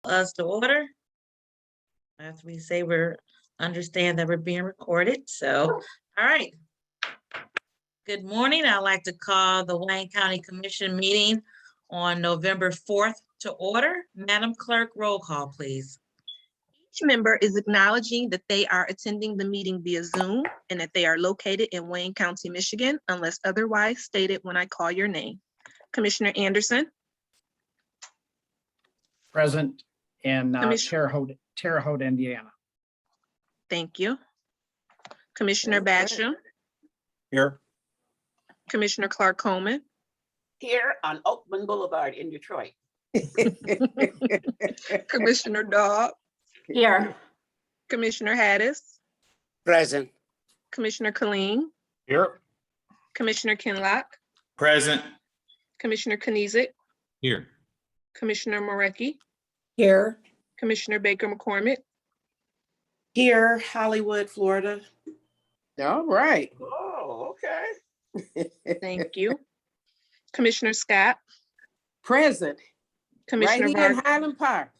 us to order. As we say, understand that we're being recorded. So, all right. Good morning. I'd like to call the Wayne County Commission meeting on November 4th to order. Madam Clerk, roll call, please. Each member is acknowledging that they are attending the meeting via Zoom and that they are located in Wayne County, Michigan, unless otherwise stated when I call your name. Commissioner Anderson, Present in Commissioner- Terre Haute, Indiana. thank you. Commissioner Basham, Here. Commissioner Clark Coleman, Here on Oakman Boulevard in Detroit. Commissioner Dodd, Here. Commissioner Hattis, Present. Commissioner Colleen, Here. Commissioner Kinlock, Present. Commissioner Knizik, Here. Commissioner Morecki, Here. Commissioner Baker McCormick, Here, Hollywood, Florida. All right. Oh, okay. thank you. Commissioner Scott, Present, right Commissioner here in Varga, Highland Park.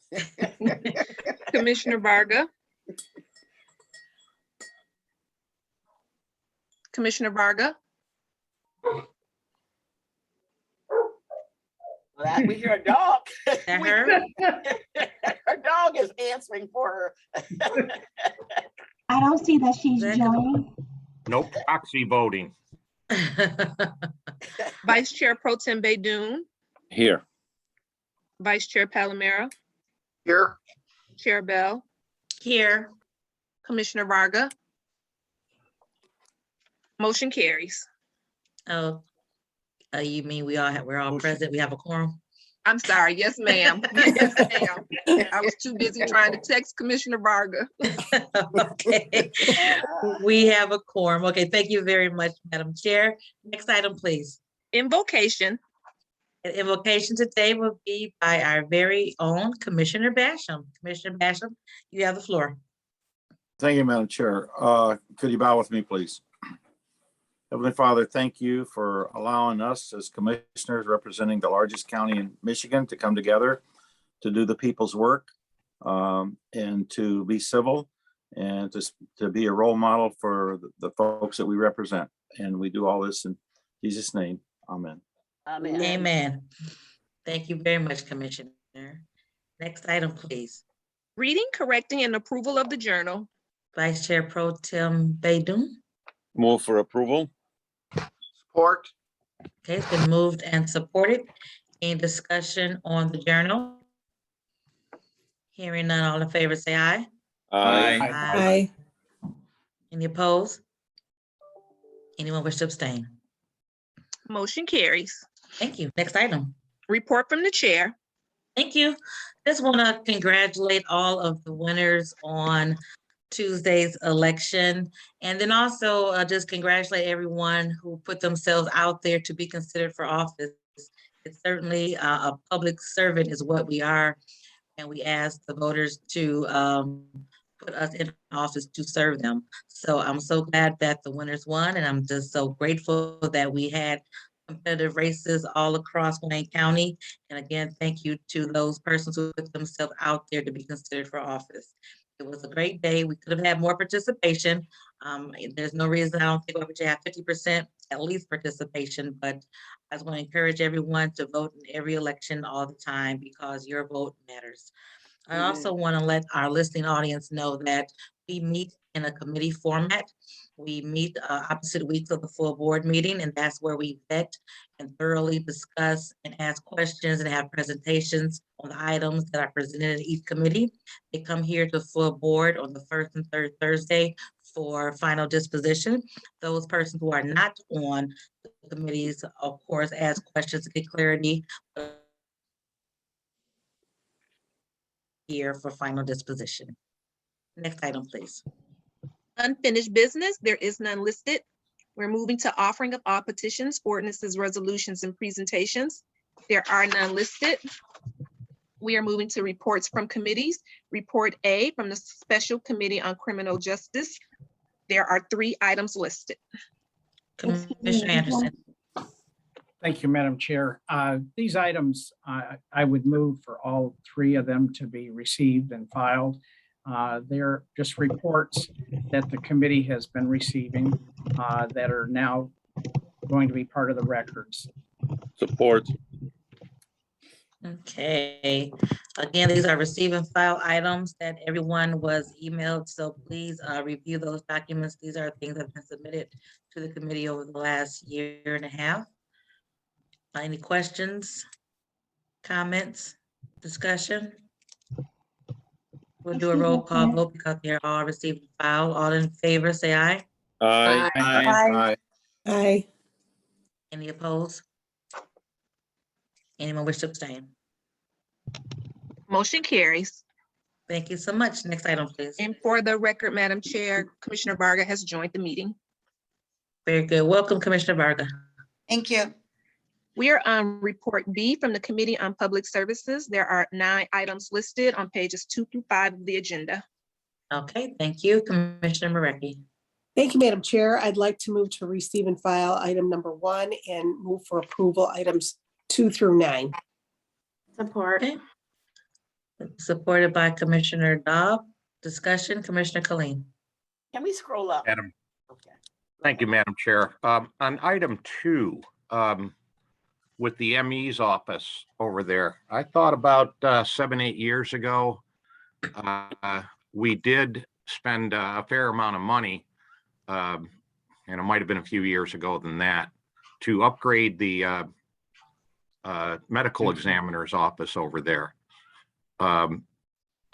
Commissioner Varga, Commissioner Varga, We hear a dog. That her? Her dog is answering for her. I don't see that she's Second. joined. No proxy voting. Vice Chair Pro Tem Baydoun, Here. Vice Chair Palomero, Here. Chair Bell, Here. Commissioner Varga. Motion carries. Oh, you mean we're all present? We have a quorum? I'm sorry. Yes, ma'am. Yes, ma'am. I was too busy trying to text Commissioner Varga. Okay. We have a quorum. Okay, thank you very much, Madam Chair. Next item, please. Invocation, An invocation today will be by our very own Commissioner Basham. Commissioner Basham, you have the floor. Thank you, Madam Chair. Could you bow with me, please? Heavenly Father, thank you for allowing us as commissioners representing the largest county in Michigan to come together to do the people's work, and to be civil and to be a role model for the folks that we represent. And we do all this in Jesus' name. Amen. Amen. Amen. Thank you very much, Commissioner. Next item, please. reading, correcting, and approval of the journal. Vice Chair Pro Tem Baydoun. Move for approval. Support. Okay, it's been moved and supported. Any discussion on the journal? Hearing none, all in favor, say aye. Aye. Any opposed? Anyone wish to abstain? Motion carries. Thank you. Next item. Report from the chair. Thank you. Just want to congratulate all of the winners on Tuesday's election. And then also just congratulate everyone who put themselves out there to be considered for office. It's certainly a public servant is what we are. And we ask the voters to put us in office to serve them. So I'm so glad that the winners won, and I'm just so grateful that we had competitive races all across Wayne County. And again, thank you to those persons who put themselves out there to be considered for office. It was a great day. We could have had more participation. There's no reason I don't think we should have 50% at least participation, but I just want to encourage everyone to vote in every election all the time because your vote matters. I also want to let our listening audience know that we meet in a committee format. We meet opposite weeks of the full board meeting, and that's where we vet and thoroughly discuss and ask questions and have presentations on the items that are presented in each committee. They come here to full board on the first and third Thursday for final disposition. Those persons who are not on the committees, of course, ask questions to get clarity here for final disposition. Next item, please. Unfinished business, there is none listed. We're moving to offering of all petitions, ordinances, resolutions, and presentations. There are none listed. We are moving to reports from committees. Report A from the Special Committee on Criminal Justice. There are 3 items listed. Commissioner Anderson. Thank you, Madam Chair. These items, I would move for all three of them to be received and filed. They're just reports that the committee has been receiving that are now going to be part of the records. Support. Okay, again, these are receive and file items that everyone was emailed, so please review those documents. These are things that have been submitted to the committee over the last year and a half. Any questions, comments, discussion? We'll do a roll call vote because they're all received and filed. All in favor, say aye. Aye. Aye. Aye. Any opposed? Anyone wish to abstain? Motion carries. Thank you so much. Next item, please. And for the record, Madam Chair, Commissioner Varga has joined the meeting. Very good. Welcome, Commissioner Varga. Thank you. We are on Report B from the Committee on Public Services. There are 9 items listed on pages 2 through 5 of the agenda. Okay, thank you, Commissioner Marecki. Thank you, Madam Chair. I'd like to move to receive and file item number 1 and move for approval items 2 through 9. Support. Okay. Supported by Commissioner Dobb. Discussion, Commissioner Colleen. Can we scroll up? Madam, Okay. thank you, Madam Chair. On item 2, with the ME's office over there, I thought about 7, 8 years ago, we did spend a fair amount of money, and it might have been a few years ago than that, to upgrade the medical examiner's office over there.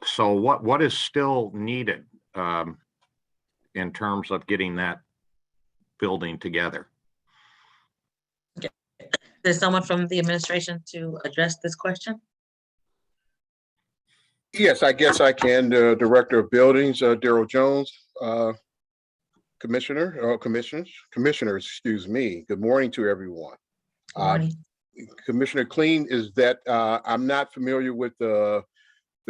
So what is still needed in terms of getting that building together? There's someone from the administration to address this question? Yes, I guess I can. The Director of Buildings, Daryl Jones, Commissioners, excuse me. Good morning to everyone. Good morning. Commissioner Clean, is that I'm not familiar with the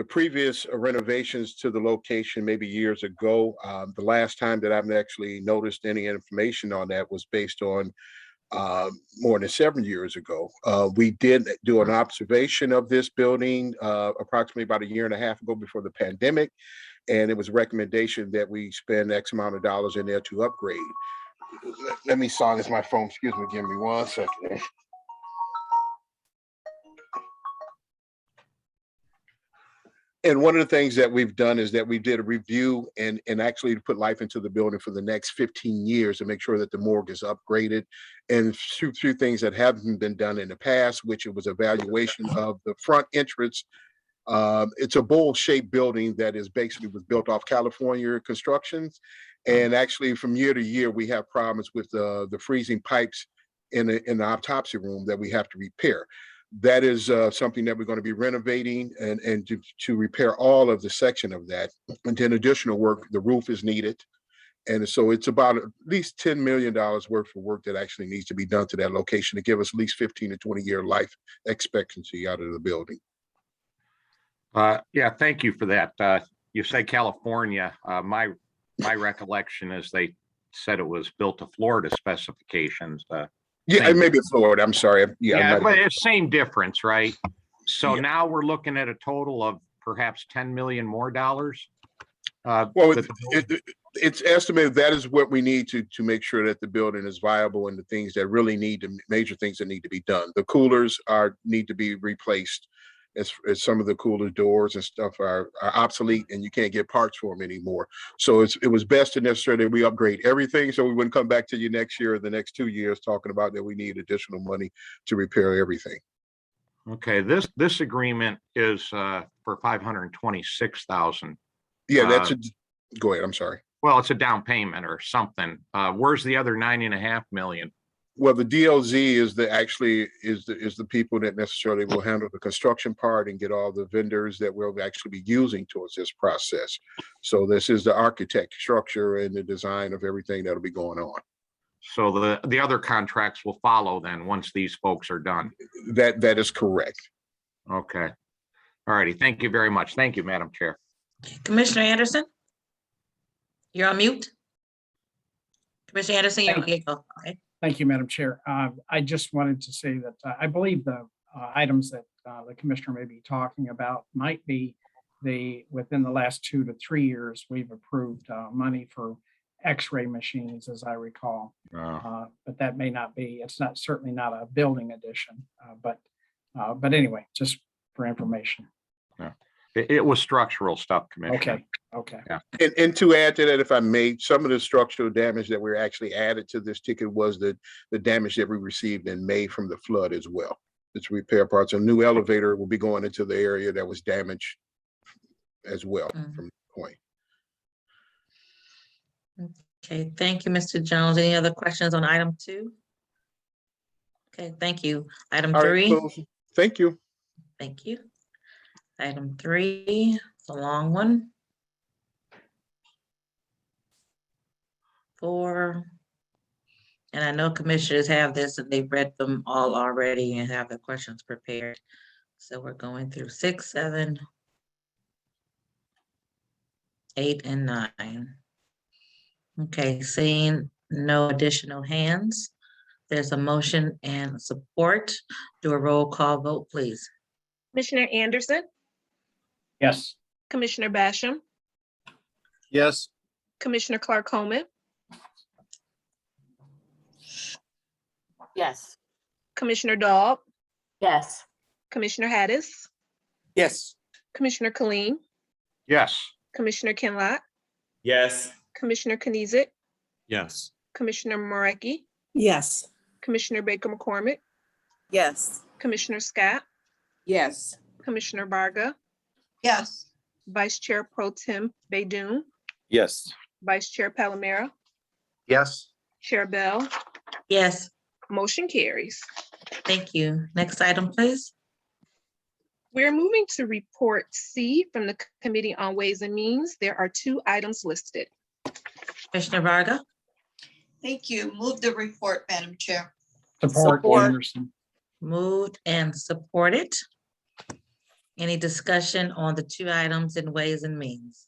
previous renovations to the location maybe years ago. The last time that I've actually noticed any information on that was based on more than 7 years ago. We did do an observation of this building approximately about a year and a half ago before the pandemic, and it was a recommendation that we spend X amount of dollars in there to upgrade. Let me silence my phone. Excuse me. Give me 1 second. And one of the things that we've done is that we did a review and actually put life into the building for the next 15 years to make sure that the morgue is upgraded. And through things that haven't been done in the past, which it was evaluation of the front entrance. It's a bowl-shaped building that is basically was built off California constructions. And actually from year to year, we have problems with the freezing pipes in the autopsy room that we have to repair. That is something that we're going to be renovating and to repair all of the section of that. And then additional work, the roof is needed. And so it's about at least $10 million worth of work that actually needs to be done to that location to give us at least 15 to 20 year life expectancy out of the building. Yeah, thank you for that. You say California. My recollection is they said it was built to Florida specifications. Yeah, maybe Florida. I'm sorry. Yeah, but it's same difference, right? So Yeah. now we're looking at a total of perhaps $10 million more dollars. Well, it's estimated that is what we need to make sure that the building is viable and the things that really major things that need to be done. The coolers need to be replaced as some of the cooler doors and stuff are obsolete and you can't get parts for them anymore. So it was best and necessary that we upgrade everything so we wouldn't come back to you next year or the next 2 years talking about that we need additional money to repair everything. Okay, this agreement is for $526,000. Yeah, go ahead. I'm sorry. Well, it's a down payment or something. Where's the other $9.5 million? Well, the DLZ is the people that necessarily will handle the construction part and get all the vendors that we'll actually be using towards this process. So this is the architect structure and the design of everything that'll be going on. So the other contracts will follow then once these folks are done. That is correct. Okay. All righty. Thank you very much. Thank you, Madam Chair. Commissioner Anderson? You're on mute? Commissioner Anderson, you're okay. Go. Okay. Thank you, Madam Chair. I just wanted to say that I believe the items that the commissioner may be talking about might be within the last 2 to 3 years, we've approved money for X-ray machines, as I recall. But that may not be, it's not, certainly not a building addition, but anyway, just for information. It was structural stuff, Commissioner. Okay. Yeah. And to add to that, if I may, some of the structural damage that were actually added to this ticket was the damage that we received in May from the flood as well. It's repair parts. A new elevator will be going into the area that was damaged as well from the point. Okay, thank you, Mr. Jones. Any other questions on item 2? Okay, thank you. Item All right, 3. so, thank you. Thank you. Item 3, it's a long one. 4. And I know commissioners have this and they've read them all already and have the questions prepared. So we're going through 6, 7, 8, and 9. Okay, seeing no additional hands, there's a motion and support. Do a roll call vote, please. Commissioner Anderson, Yes. Commissioner Basham, Yes. Commissioner Clark Coleman, Yes. Commissioner Dahl, Yes. Commissioner Hattis, Yes. Commissioner Colleen, Yes. Commissioner Kinlaw, Yes. Commissioner Knizik, Yes. Commissioner Morecki, Yes. Commissioner Baker McCormick, Yes. Commissioner Scott, Yes. Commissioner Varga, Yes. Vice Chair Pro Tem Baydoun, Yes. Vice Chair Palomero, Yes. Chair Bell, Yes, motion carries. thank you. Next item, please. We're moving to report C from the Committee on Ways and Means. There are 2 items listed. Commissioner Varga, Thank you. Move the report, Madam Chair. Support Support. Anderson. moved and supported. Any discussion on the 2 items in Ways and Means?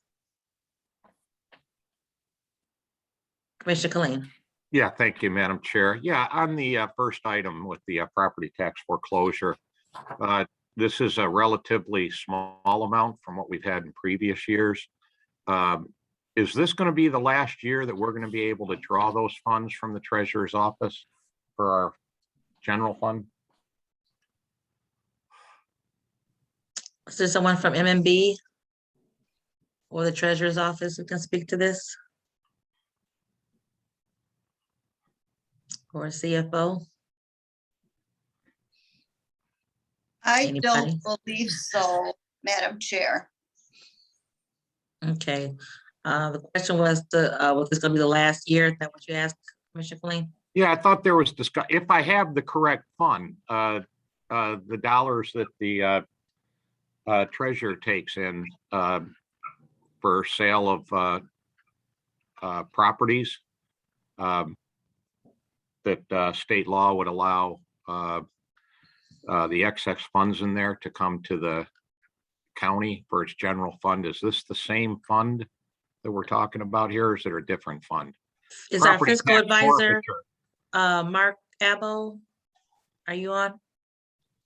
Commissioner Colleen. Yeah, thank you, Madam Chair. Yeah, on the first item with the property tax foreclosure, this is a relatively small amount from what we've had in previous years. Is this going to be the last year that we're going to be able to draw those funds from the treasurer's office for our general fund? Is there someone from MMB or the treasurer's office who can speak to this? Or CFO? I Anybody? don't believe so, Madam Chair. Okay, the question was was this gonna be the last year? Is that what you asked, Commissioner Colleen? Yeah, I thought there was if I have the correct fund, the dollars that the treasurer takes in for sale of properties, that state law would allow the excess funds in there to come to the county for its general fund. Is this the same fund that we're talking about here, or is it a different fund? Is our Property fiscal tax advisor, forfeiture. Mark Abbo? Are you on?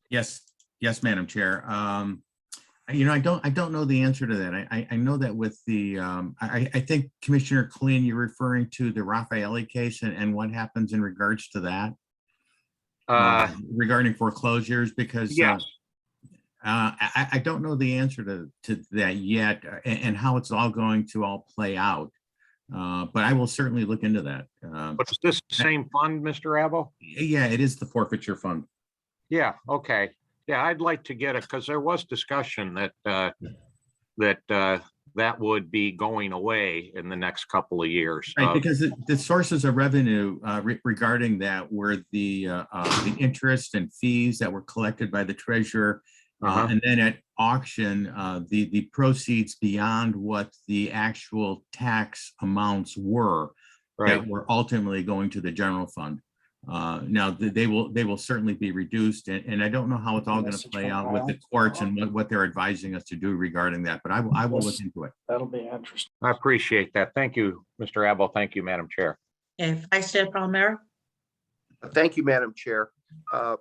Yes, Madam Chair. I don't know the answer to that. I know that with the, I think Commissioner Colleen, you're referring to the Raffaelli case and what happens in regards to that? Regarding foreclosures, because Yes. I don't know the answer to that yet and how it's all going to all play out. But I will certainly look into that. But is this the same fund, Mr. Abbo? Yeah, it is the forfeiture fund. Yeah, okay. Yeah, I'd like to get it because there was discussion that that would be going away in the next couple of years. Right, because the sources of revenue regarding that were the interest and fees that were collected by the treasurer. And then at auction, the proceeds beyond what the actual tax amounts were that were ultimately going to the general fund. Now they will certainly be reduced, and I don't know how it's all going to play out with the courts and what they're advising us to do regarding that, but I will look into it. That'll be interesting. I appreciate that. Thank you, Mr. Abbo. Thank you, Madam Chair. And Vice Chair Palomero? Thank you, Madam Chair.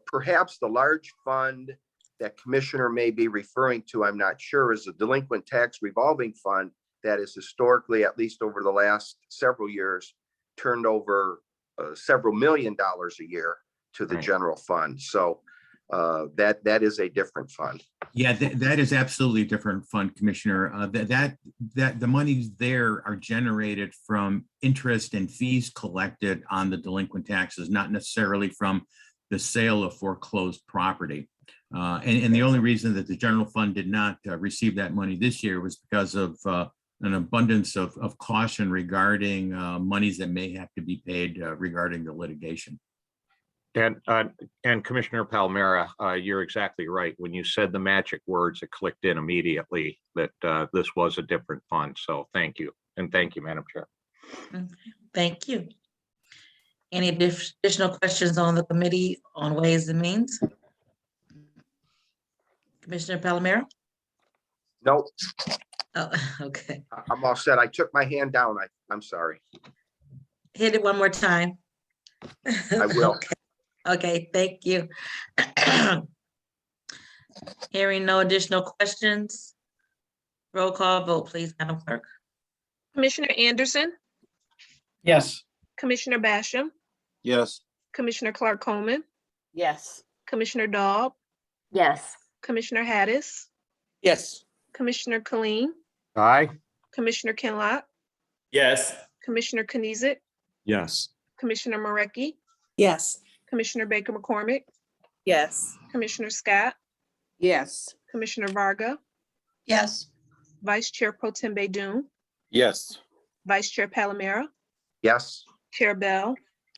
Perhaps the large fund that Commissioner may be referring to, I'm not sure, is a delinquent tax revolving fund that is historically, at least over the last several years, turned over several $1 million a year to the Right. general fund. So that is a different fund. Yeah, that is absolutely a different fund, Commissioner. That the monies there are generated from interest and fees collected on the delinquent taxes, not necessarily from the sale of foreclosed property. And the only reason that the general fund did not receive that money this year was because of an abundance of caution regarding monies that may have to be paid regarding the litigation. And Commissioner Palmera, you're exactly right. When you said the magic words, it clicked in immediately that this was a different fund. So thank you. And thank you, Madam Chair. Thank you. Any additional questions on the Committee on Ways and Means? Commissioner Palomero? No, Oh, okay. I'm all set. I took my hand down. I'm sorry. Hit it one more time. I will. Okay, thank you. Hearing no additional questions. Roll call vote, please, Madam Clerk. Commissioner Anderson, Yes. Commissioner Basham, Yes. Commissioner Clark Coleman, Yes. Commissioner Daub, Yes. Commissioner Hattis, Yes. Commissioner Colleen, Aye. Commissioner Kinlock, Yes. Commissioner Kenizic, Yes. Commissioner Marecki, Yes. Commissioner Baker McCormick, Yes. Commissioner Scott, Yes. Commissioner Varga, Yes. Vice Chair Pro Tem Doon, Yes. Vice Chair Palomero, Yes. Chair Bell,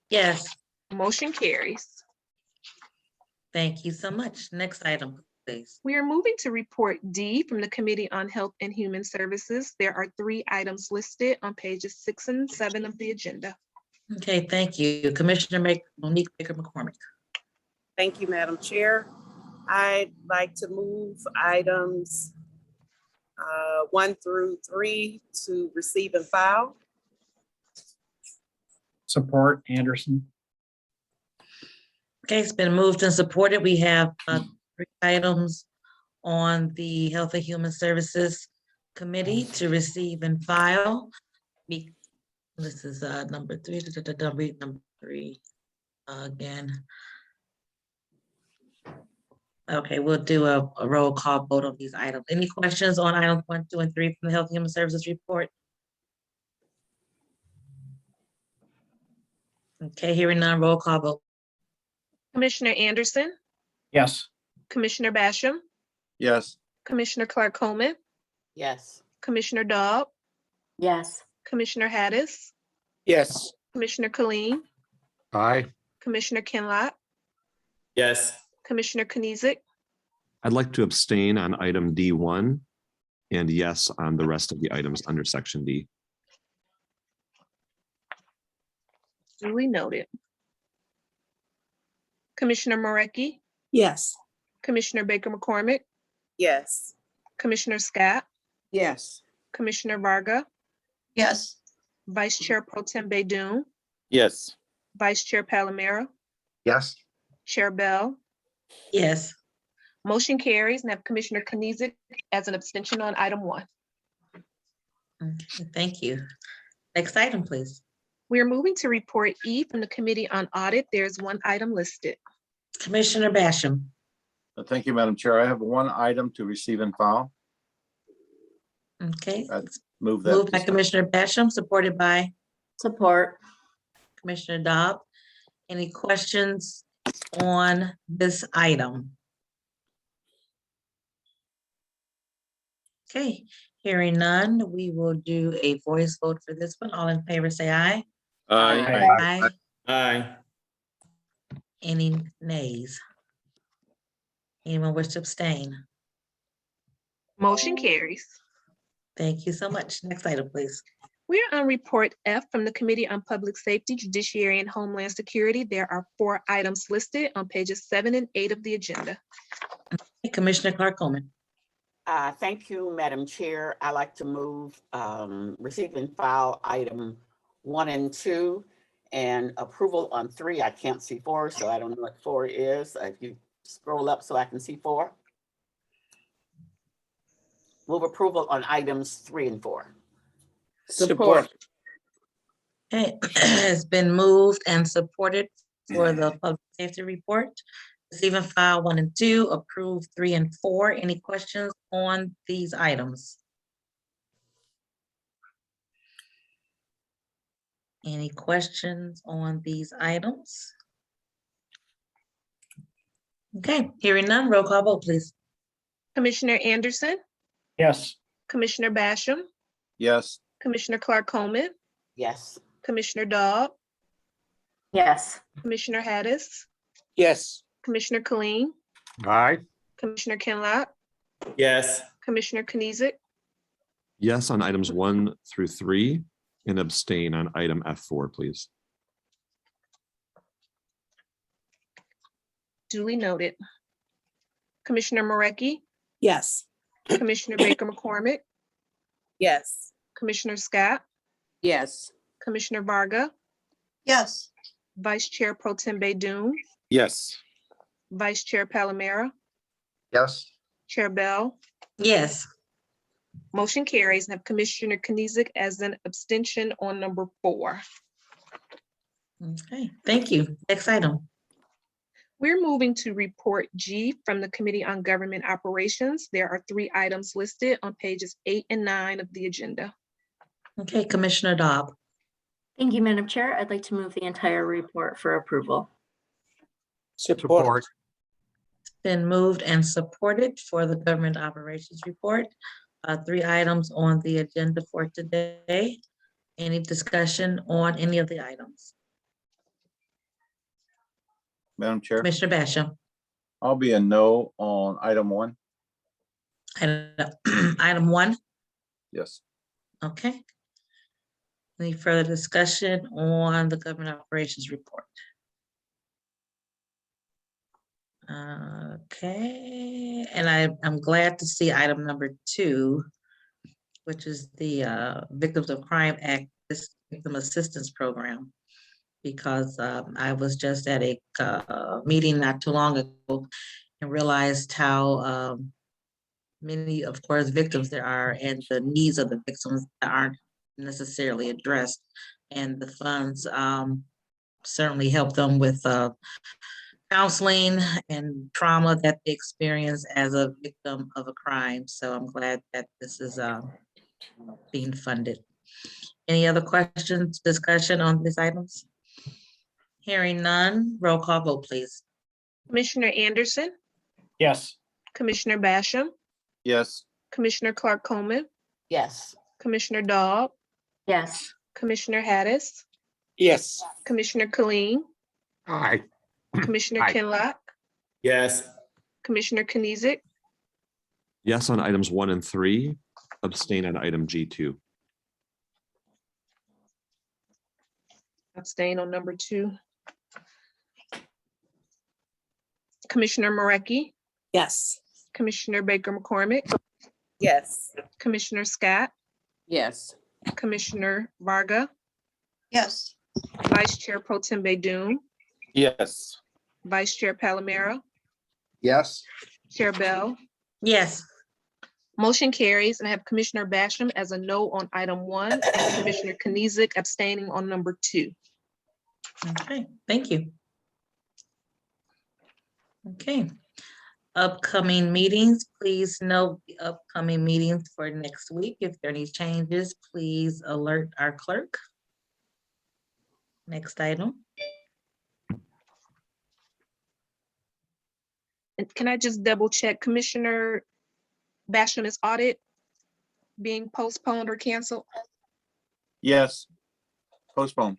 Yes, motion carries. thank you so much. Next item, please. We are moving to report D from the Committee on Health and Human Services. There are 3 items listed on pages 6 and 7 of the agenda. Okay, thank you. Commissioner Monique Baker McCormick. Thank you, Madam Chair. I'd like to move items 1 through 3 to receive and file. Support Anderson. Okay, it's been moved and supported. We have 3 items on the Health and Human Services Committee to receive and file. This is number 3, number 3 again. Okay, we'll do a roll call vote on these items. Any questions on items 1, 2, and 3 from the Health and Human Services report? Okay, hearing none, roll call vote. Commissioner Anderson, Yes. Commissioner Basham, Yes. Commissioner Clark Coleman, Yes. Commissioner Daub, Yes. Commissioner Hattis, Yes. Commissioner Colleen, Aye. Commissioner Kinlock, Yes. Commissioner Kenizic, I'd like to abstain on item D1 and yes on the rest of the items under section D. duly noted. Commissioner Marecki, Yes. Commissioner Baker McCormick, Yes. Commissioner Scott, Yes. Commissioner Varga, Yes. Vice Chair Pro Tem Doon, Yes. Vice Chair Palomero, Yes. Chair Bell, Yes, motion carries, and have Commissioner Kenizic as an abstention on item 1. okay, thank you. Next item, please. We are moving to report E from the Committee on Audit. There's 1 item listed. Commissioner Basham. Thank you, Madam Chair. I have 1 item to receive and file. Okay, Move that. moved by Commissioner Basham, supported by Support. Commissioner Dobb. Any questions on this item? Okay, hearing none, we will do a voice vote for this one. All in favor, say aye. Aye. Aye. Aye. Any nays? Anyone wish to abstain? Motion carries. Thank you so much. Next item, please. We are on report F from the Committee on Public Safety, Judiciary, and Homeland Security. There are 4 items listed on pages 7 and 8 of the agenda. Commissioner Clark Coleman. Thank you, Madam Chair. I like to move receive and file item 1 and 2. and approval on 3. I can't see 4, so I don't know what 4 is. If you scroll up so I can see 4. Move approval on items 3 and 4. Support. Okay, it's been moved and supported for the public safety report. Receive and file 1 and 2, approve 3 and 4. Any questions on these items? Any questions on these items? Okay, hearing none, roll call vote, please. Commissioner Anderson, Yes. Commissioner Basham, Yes. Commissioner Clark Coleman, Yes. Commissioner Dodd, Yes. Commissioner Hattis, Yes. Commissioner Colleen, Aye. Commissioner Kinlock, Yes. Commissioner Kenizic, Yes on items 1 through 3 and abstain on item F4, please. duly noted. Commissioner Marecki, Yes. Commissioner Baker McCormick, Yes. Commissioner Scott, Yes. Commissioner Varga, Yes. Vice Chair Pro Tem Doom, Yes. Vice Chair Palomera, Yes. Chair Bell. Yes. Motion carries and have Commissioner Kenizic as an abstention on number 4. Okay, thank you. Next item. We're moving to report G from the Committee on Government Operations. There are 3 items listed on pages 8 and 9 of the agenda. Okay, Commissioner Dobb. Thank you, Madam Chair. I'd like to move the entire report for approval. Support. Been moved and supported for the government operations report. 3 items on the agenda for today. Any discussion on any of the items? Madam Chair, Commissioner Basham. I'll be a no on item 1. Item 1, Yes. okay. Any further discussion on the government operations report? Okay, and I'm glad to see item number 2, which is the Victims of Crime Act, this Victim Assistance Program. Because I was just at a meeting not too long ago and realized how many, of course, victims there are and the needs of the victims that aren't necessarily addressed. And the funds certainly help them with counseling and trauma that they experience as a victim of a crime. So I'm glad that this is being funded. Any other questions, discussion on these items? Hearing none, roll call vote, please. Commissioner Anderson, Yes. Commissioner Basham, Yes. Commissioner Clark Coleman, Yes. Commissioner Dodd, Yes. Commissioner Hattis, Yes. Commissioner Colleen, Aye. Commissioner Aye. Kinlock, Yes. Commissioner Kenizic, Yes on items 1 and 3, abstain on item G2. abstain on number 2. Commissioner Marecki, Yes. Commissioner Baker McCormick, Yes. Commissioner Scott, Yes. Commissioner Varga, Yes. Vice Chair Pro Tem Doom, Yes. Vice Chair Palomera, Yes. Chair Bell. Yes. Motion carries and I have Commissioner Basham as a no on item 1 and Commissioner Kenizic abstaining on number 2. Okay, thank you. Okay. Upcoming meetings, please note the upcoming meetings for next week. If there are any changes, please alert our clerk. Next item. And can I just double check Commissioner Basham's audit being postponed or canceled? Yes. Postpone.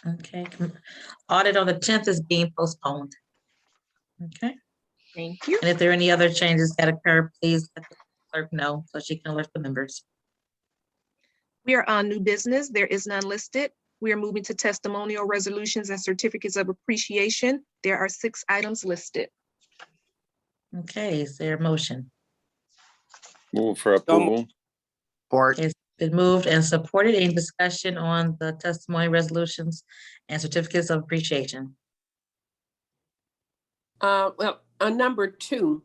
Okay. Audit on the 10th is being postponed. Okay. Thank you. And if there are any other changes that occur, please let the clerk know so she can alert the members. We are on new business. There is none listed. We are moving to testimonial resolutions and certificates of appreciation. There are 6 items listed. Okay, is there a motion? Move for approval. Support. Is Been moved and supported. Any discussion on the testimony resolutions and certificates of appreciation? Well, on number 2,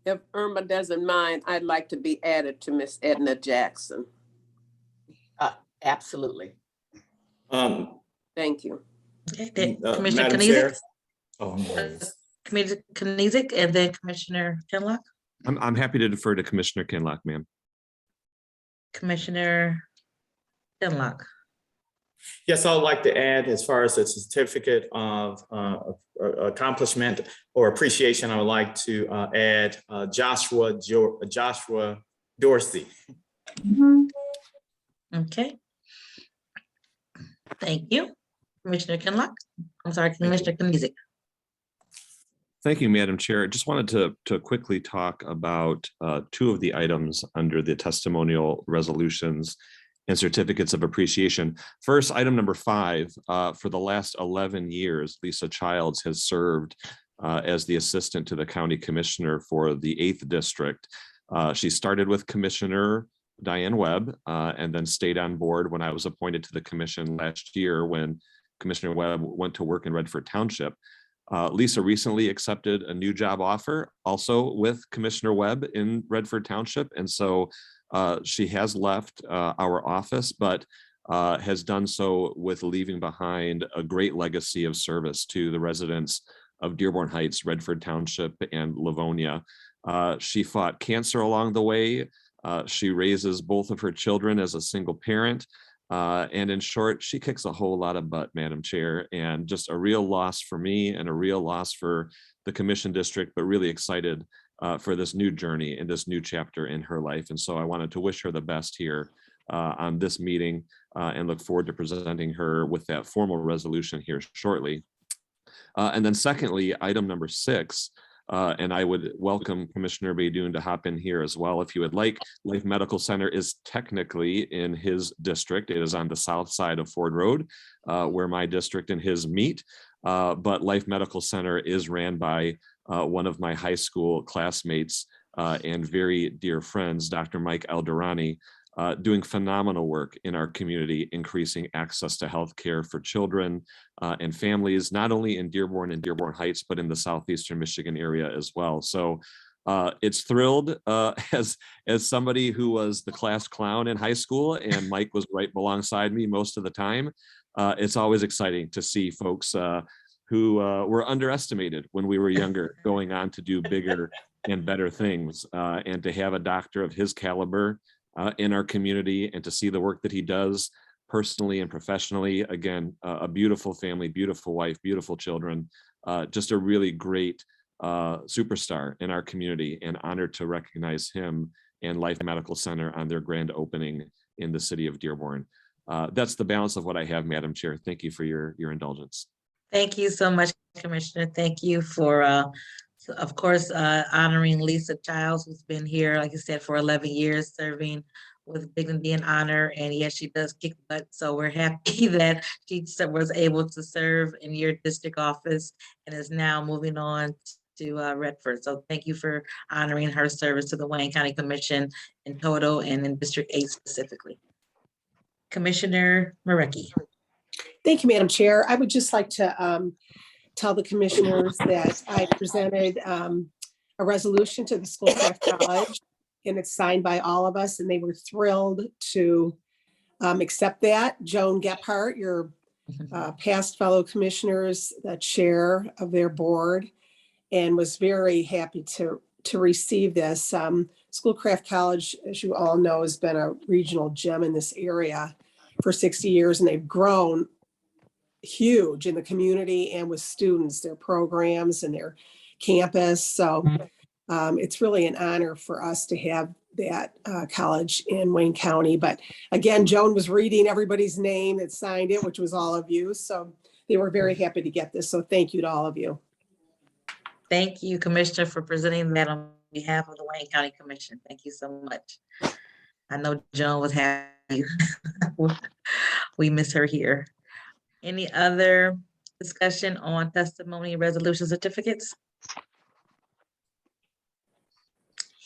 if Irma doesn't mind, I'd like to be added to Miss Edna Jackson. Absolutely. Thank you. Okay, Commissioner Madam Knizik? Chair. Oh, no. Commissioner Knizik and then Commissioner Kinlock? I'm happy to defer to Commissioner Kinlock, ma'am. Commissioner Kinlock. Yes, I'd like to add, as far as a certificate of accomplishment or appreciation, I would like to add Joshua Dorsey. Okay. Thank you. Commissioner Kinlock? I'm sorry, Commissioner Knizik. Thank you, Madam Chair. I just wanted to quickly talk about 2 of the items under the testimonial resolutions and certificates of appreciation. First, item number 5, for the last 11 years, Lisa Childs has served as the assistant to the county commissioner for the 8th district. She started with Commissioner Diane Webb and then stayed on board when I was appointed to the commission last year when Commissioner Webb went to work in Redford Township. Lisa recently accepted a new job offer also with Commissioner Webb in Redford Township. And so she has left our office, but has done so with leaving behind a great legacy of service to the residents of Dearborn Heights, Redford Township, and Livonia. She fought cancer along the way. She raises both of her children as a single parent. And in short, she kicks a whole lot of butt, Madam Chair, and just a real loss for me and a real loss for the commission district, but really excited for this new journey and this new chapter in her life. And so I wanted to wish her the best here on this meeting and look forward to presenting her with that formal resolution here shortly. And then secondly, item number 6, and I would welcome Commissioner Baydoun to hop in here as well if you would like. Life Medical Center is technically in his district. It is on the south side of Ford Road, where my district and his meet. But Life Medical Center is ran by one of my high school classmates and very dear friends, Dr. Mike Eldorani, doing phenomenal work in our community, increasing access to healthcare for children and families, not only in Dearborn and Dearborn Heights, but in the southeastern Michigan area as well. So it's thrilled as somebody who was the class clown in high school, and Mike was right alongside me most of the time. It's always exciting to see folks who were underestimated when we were younger going on to do bigger and better things, and to have a doctor of his caliber in our community and to see the work that he does personally and professionally. Again, a beautiful family, beautiful wife, beautiful children, just a really great superstar in our community, and honored to recognize him and Life Medical Center on their grand opening in the city of Dearborn. That's the balance of what I have, Madam Chair. Thank you for your indulgence. Thank you so much, Commissioner. Thank you for, of course, honoring Lisa Childs, who's been here, like you said, for 11 years, serving with dignity and honor. And yes, she does kick butt. So we're happy that she was able to serve in your district office and is now moving on to Redford. So thank you for honoring her service to the Wayne County Commission in total and in District 8 specifically. Commissioner Marecki. Thank you, Madam Chair. I would just like to tell the commissioners that I presented a resolution to the Schoolcraft College, and it's signed by all of us, and they were thrilled to accept that. Joan Gephardt, your past fellow commissioners, the chair of their board, and was very happy to receive this. Schoolcraft College, as you all know, has been a regional gem in this area for 60 years, and they've grown huge in the community and with students, their programs and their campus. So it's really an honor for us to have that college in Wayne County. But again, Joan was reading everybody's name that signed it, which was all of you. So they were very happy to get this. So thank you to all of you. Thank you, Commissioner, for presenting that on behalf of the Wayne County Commission. Thank you so much. I know Joan was happy. We miss her here. Any other discussion on testimony, resolution certificates?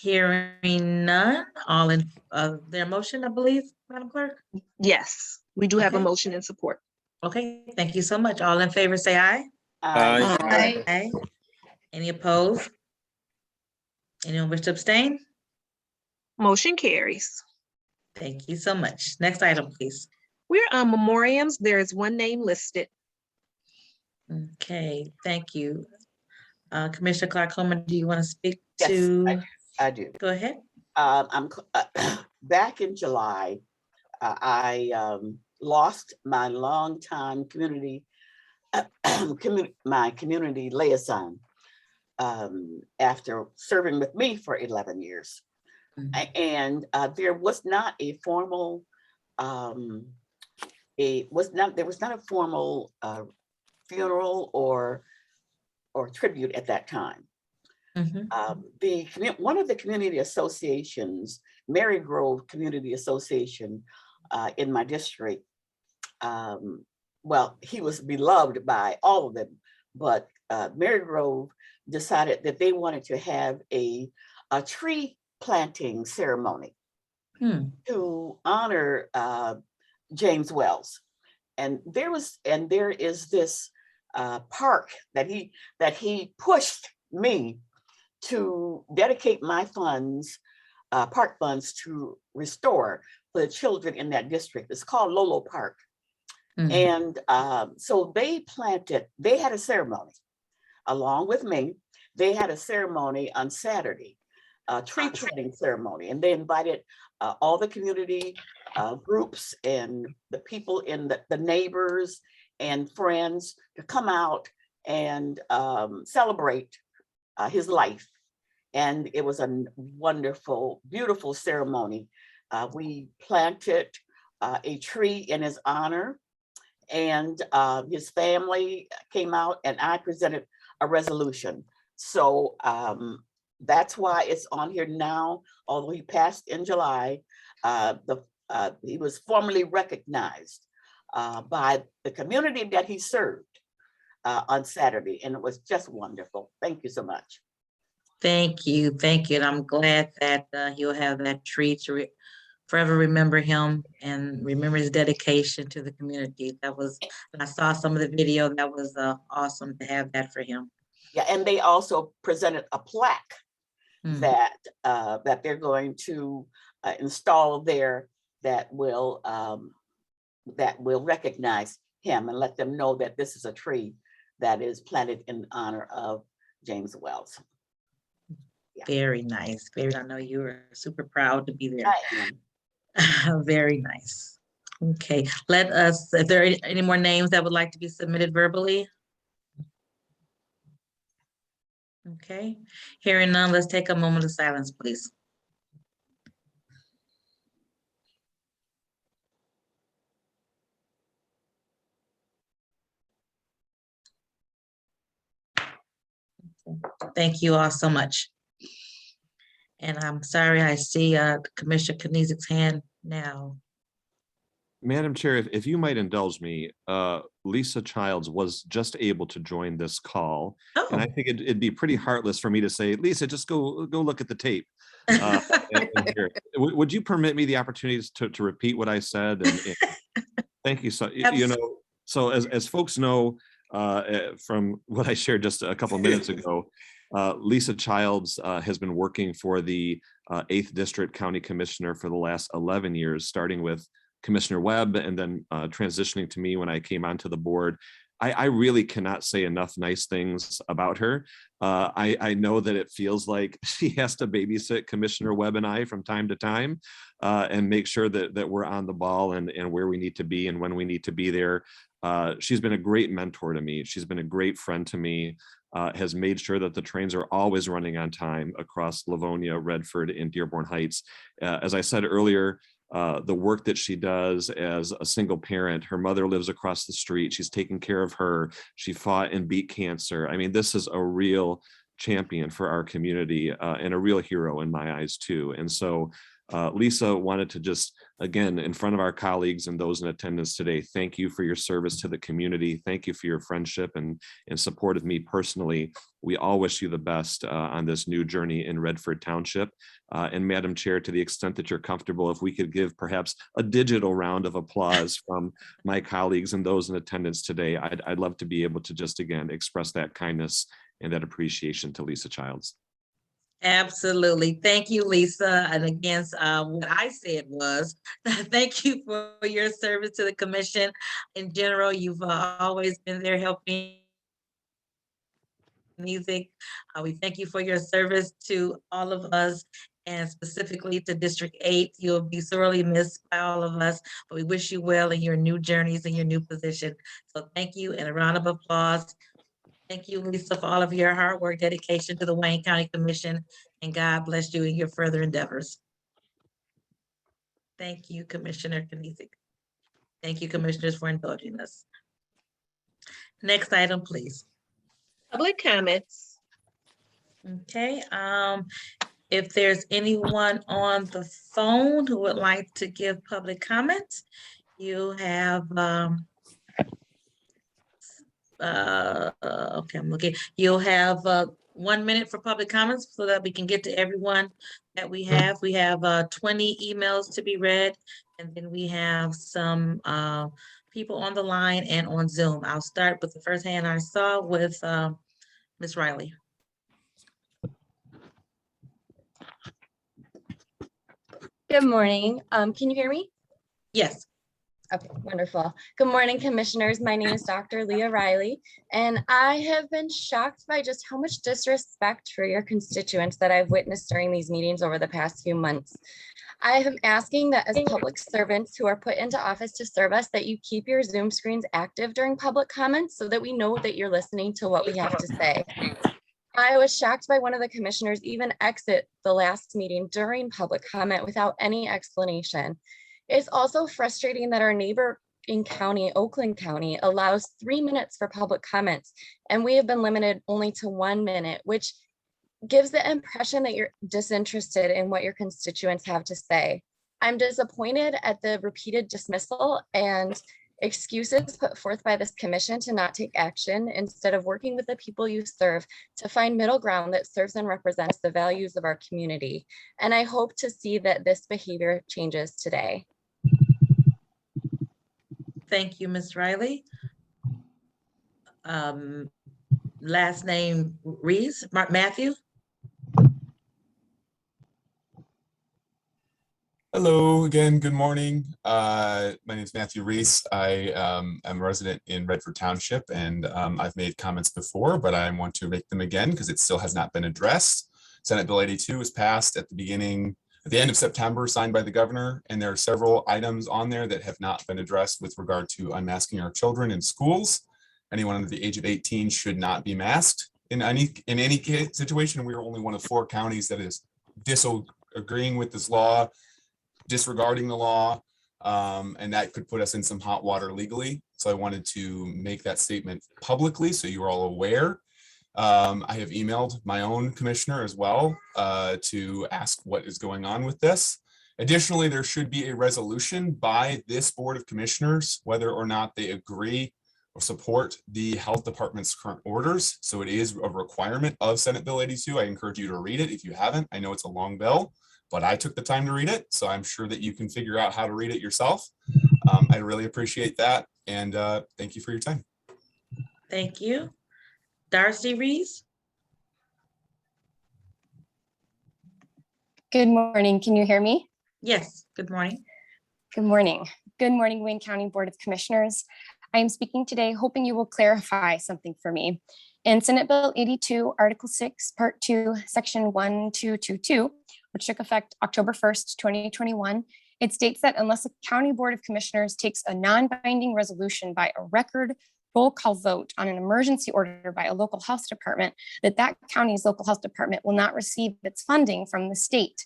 Hearing none, all in, their motion, I believe, Madam Clerk? Yes, we do have a Okay. motion in support. Okay, thank you so much. All in favor, say aye. Aye. Aye. Aye. Any opposed? Anyone wish to abstain? Motion carries. Thank you so much. Next item, please. We're on memoriams. There is one name listed. Okay, thank you. Commissioner Clark Coleman, do you want to speak Yes, to? I do. Go ahead. Back in July, I lost my longtime community, my community liaison after serving with me for 11 years. And there was not a formal, there was not a formal funeral or tribute at that time. One of the community associations, Mary Grove Community Association in my district, well, he was beloved by all of them, but Mary Grove decided that they wanted to have a tree planting ceremony to honor James Wells. And there is this park that he pushed me to dedicate my funds, park funds, to restore for the children in that district. It's called Lolo Park. And so they had a ceremony along with me. They had a ceremony on Saturday, a tree planting ceremony, and they invited all the community groups and the people in the neighbors and friends to come out and celebrate his life. And it was a wonderful, beautiful ceremony. We planted a tree in his honor, and his family came out, and I presented a resolution. So that's why it's on here now. Although he passed in July, he was formally recognized by the community that he served on Saturday, and it was just wonderful. Thank you so much. Thank you, and I'm glad that you'll have that tree to forever remember him and remember his dedication to the community. That was, and I saw some of the video. That was awesome to have that for him. Yeah, and they also presented a plaque that they're going to install there that will recognize him and let them know that this is a tree that is planted in honor of James Wells. Yeah. Very nice. I know you were super proud to be there. I am. Very nice. Okay, if there are any more names that would like to be submitted verbally. Okay, hearing none, let's take a moment of silence, please. Thank you all so much. And I'm sorry, I see Commissioner Knizik's hand now. Madam Chair, if you might indulge me, Lisa Childs was just able to join this call. And I think it'd be pretty heartless for me to say, Lisa, just go look at the tape. Would you permit me the opportunity to repeat what I said? And thank you. So, so as folks know, from what I shared just a couple of minutes ago, Lisa Childs has been working for the 8th District County Commissioner for the last 11 years, starting with Commissioner Webb and then transitioning to me when I came onto the board. I really cannot say enough nice things about her. I know that it feels like she has to babysit Commissioner Webb and I from time to time and make sure that we're on the ball and where we need to be and when we need to be there. She's been a great mentor to me. She's been a great friend to me, has made sure that the trains are always running on time across Livonia, Redford, and Dearborn Heights. As I said earlier, the work that she does as a single parent, her mother lives across the street. She's taking care of her. She fought and beat cancer. I mean, this is a real champion for our community and a real hero in my eyes too. And so Lisa wanted to just again, in front of our colleagues and those in attendance today, thank you for your service to the community. Thank you for your friendship and support of me personally. We all wish you the best on this new journey in Redford Township. And Madam Chair, to the extent that you're comfortable, if we could give perhaps a digital round of applause from my colleagues and those in attendance today, I'd love to be able to just again express that kindness and that appreciation to Lisa Childs. Absolutely. Thank you, Lisa. And again, what I said was, thank you for your service to the commission. In general, you've always been there helping music. We thank you for your service to all of us and specifically to District 8. You'll be sorely missed by all of us, but we wish you well in your new journeys and your new position. So thank you, and a round of applause. Thank you, Lisa, for all of your hard work, dedication to the Wayne County Commission, and God bless you in your further endeavors. Thank you, Commissioner Kniezek. Thank you, commissioners, for indulging us. Next item, please. Public comments. Okay, if there's anyone on the phone who would like to give public comments, you have, okay, I'm looking, you'll have 1 minute for public comments so that we can get to everyone that we have. We have 20 emails to be read, and then we have some people on the line and on Zoom. I'll start with the first hand I saw with Ms. Riley. Good morning. Can you hear me? Yes. Okay, wonderful. Good morning, commissioners. My name is Dr. Leah Riley, and I have been shocked by just how much disrespect for your constituents that I've witnessed during these meetings over the past few months. I am asking that as public servants who are put into office to serve us, that you keep your Zoom screens active during public comments so that we know that you're listening to what we have to say. I was shocked by one of the commissioners even exit the last meeting during public comment without any explanation. It's also frustrating that our neighboring county, Oakland County, allows 3 minutes for public comments, and we have been limited only to 1 minute, which gives the impression that you're disinterested in what your constituents have to say. I'm disappointed at the repeated dismissal and excuses put forth by this commission to not take action instead of working with the people you serve to find middle ground that serves and represents the values of our community. And I hope to see that this behavior changes today. Thank you, Ms. Riley. Last name Rees, Matthew. Hello again, good morning. My name is Matthew Reese. I am a resident in Redford Township, and I've made comments before, but I want to make them again because it still has not been addressed. Senate Bill 82 was passed at the end of September, signed by the governor, and there are several items on there that have not been addressed with regard to unmasking our children in schools. Anyone under the age of 18 should not be masked in any situation. We are only one of 4 counties that is disagreeing with this law, disregarding the law, and that could put us in some hot water legally. So I wanted to make that statement publicly so you are all aware. I have emailed my own commissioner as well to ask what is going on with this. Additionally, there should be a resolution by this Board of Commissioners, whether or not they agree or support the health department's current orders. So it is a requirement of Senate Bill 82. I encourage you to read it if you haven't. I know it's a long bill, but I took the time to read it, so I'm sure that you can figure out how to read it yourself. I really appreciate that, and thank you for your time. Thank you. Darcy Rees. Good morning. Can you hear me? Yes, good morning. Good morning. Good morning, Wayne County Board of Commissioners. I am speaking today hoping you will clarify something for me. In Senate Bill 82, Article 6, Part 2, Section 1222, which took effect October 1st, 2021, it states that unless a county board of commissioners takes a non-binding resolution by a record roll call vote on an emergency order by a local health department, that county's local health department will not receive its funding from the state.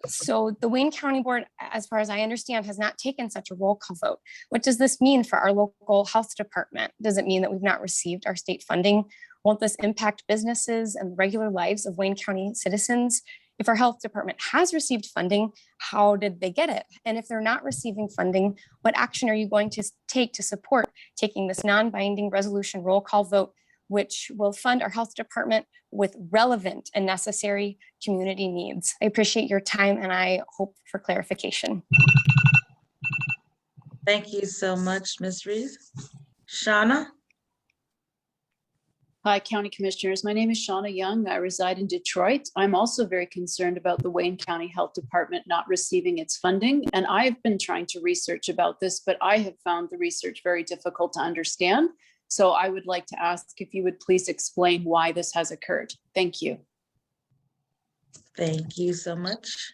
So the Wayne County Board, as far as I understand, has not taken such a roll call vote. What does this mean for our local health department? Does it mean that we've not received our state funding? Won't this impact businesses and the regular lives of Wayne County citizens? If our health department has received funding, how did they get it? And if they're not receiving funding, what action are you going to take to support taking this non-binding resolution roll call vote, which will fund our health department with relevant and necessary community needs? I appreciate your time and I hope for clarification. Thank you so much, Ms. Reeves. Shauna? Hi, County Commissioners. My name is Shauna Young. I reside in Detroit. I'm also very concerned about the Wayne County Health Department not receiving its funding. And I've been trying to research about this, but I have found the research very difficult to understand. So I would like to ask if you would please explain why this has occurred. Thank you. Thank you so much.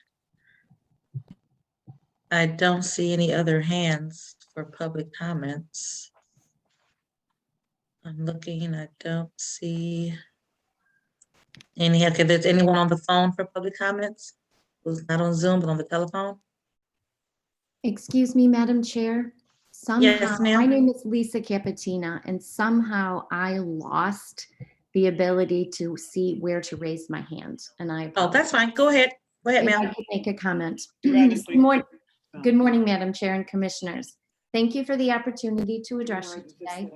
I don't see any other hands for public comments. I'm looking, I don't see any. Okay, there's anyone on the phone for public comments? Who's not on Zoom, but on the telephone? Excuse me, Madam Chair. Yes, ma'am. My name is Lisa Capatina, and somehow I lost the ability to see where to raise my hand. And Oh, that's fine. Go ahead. Go ahead, if I ma'am. could make a comment. Good morning, Madam Chair and Commissioners. Thank you for the opportunity to address you today.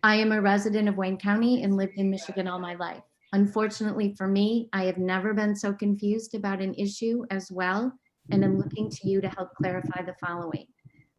I am a resident of Wayne County and lived in Michigan all my life. Unfortunately for me, I have never been so confused about an issue as well, and I'm looking to you to help clarify the following.